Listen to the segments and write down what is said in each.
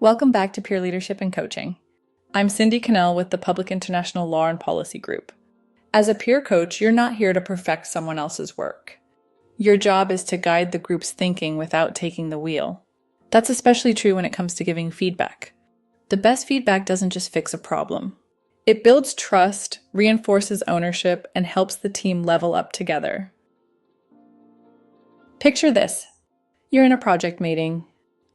Welcome back to Peer Leadership and Coaching. I'm Cindy Cannell with the Public International Law and Policy Group. As a peer coach, you're not here to perfect someone else's work. Your job is to guide the group's thinking without taking the wheel. That's especially true when it comes to giving feedback. The best feedback doesn't just fix a problem. It builds trust, reinforces ownership, and helps the team level up together. Picture this. You're in a project meeting.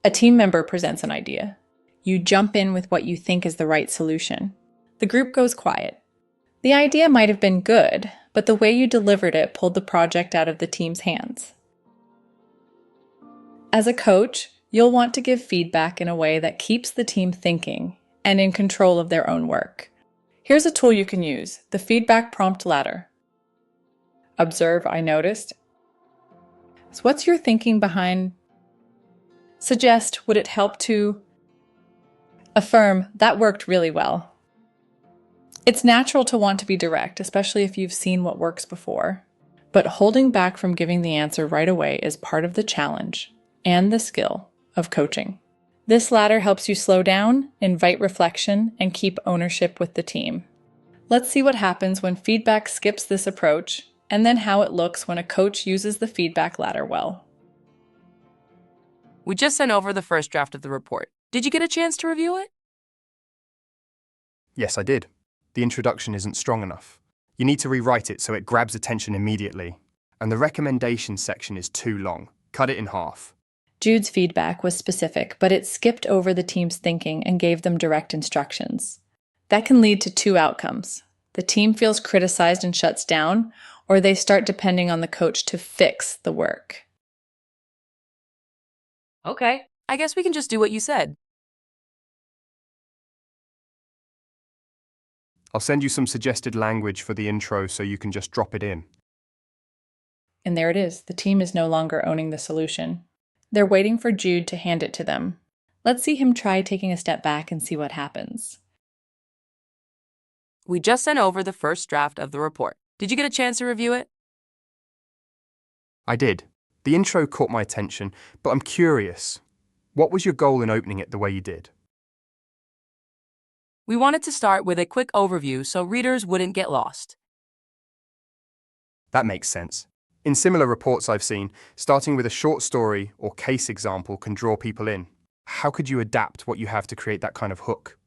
A team member presents an idea. You jump in with what you think is the right solution. The group goes quiet. The idea might have been good, but the way you delivered it pulled the project out of the team's hands. As a coach, you'll want to give feedback in a way that keeps the team thinking and in control of their own work. Here's a tool you can use, the feedback prompt ladder. Observe, I noticed. So what's your thinking behind? Suggest, would it help to? Affirm, that worked really well. It's natural to want to be direct, especially if you've seen what works before. But holding back from giving the answer right away is part of the challenge and the skill of coaching. This ladder helps you slow down, invite reflection, and keep ownership with the team. Let's see what happens when feedback skips this approach, and then how it looks when a coach uses the feedback ladder well. We just sent over the first draft of the report. Did you get a chance to review it? Yes, I did. The introduction isn't strong enough. You need to rewrite it so it grabs attention immediately. And the recommendation section is too long. Cut it in half. Jude's feedback was specific, but it skipped over the team's thinking and gave them direct instructions. That can lead to two outcomes. The team feels criticized and shuts down, or they start depending on the coach to fix the work. Okay, I guess we can just do what you said. I'll send you some suggested language for the intro so you can just drop it in. And there it is. The team is no longer owning the solution. They're waiting for Jude to hand it to them. Let's see him try taking a step back and see what happens. We just sent over the first draft of the report. Did you get a chance to review it? I did. The intro caught my attention, but I'm curious. What was your goal in opening it the way you did? We wanted to start with a quick overview so readers wouldn't get lost. That makes sense. In similar reports I've seen, starting with a short story or case example can draw people in. How could you adapt what you have to create that kind of hook?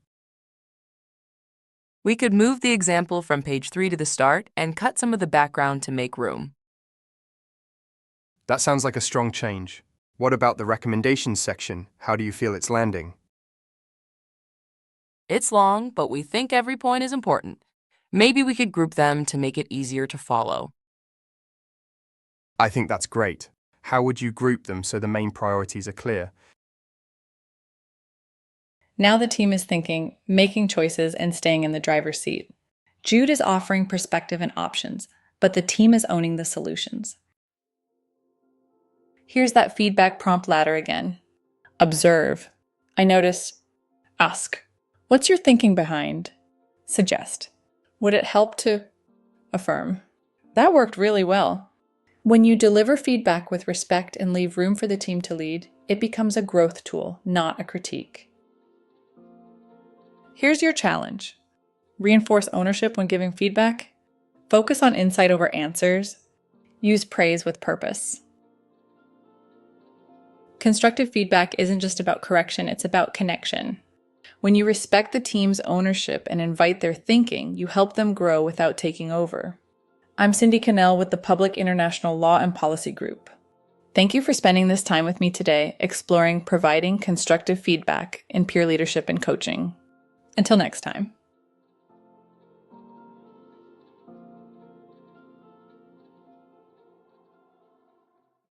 We could move the example from page 3 to the start and cut some of the background to make room. That sounds like a strong change. What about the recommendations section? How do you feel it's landing? It's long, but we think every point is important. Maybe we could group them to make it easier to follow. I think that's great. How would you group them so the main priorities are clear? Now the team is thinking, making choices, and staying in the driver's seat. Jude is offering perspective and options, but the team is owning the solutions. Here's that feedback prompt ladder again. Observe. I notice. Ask. What's your thinking behind? Suggest. Would it help to? Affirm. That worked really well. When you deliver feedback with respect and leave room for the team to lead, it becomes a growth tool, not a critique. Here's your challenge. Reinforce ownership when giving feedback. Focus on insight over answers. Use praise with purpose. Constructive feedback isn't just about correction, it's about connection. When you respect the team's ownership and invite their thinking, you help them grow without taking over. I'm Cindy Cannell with the Public International Law and Policy Group. Thank you for spending this time with me today, exploring providing constructive feedback in peer leadership and coaching. Until next time.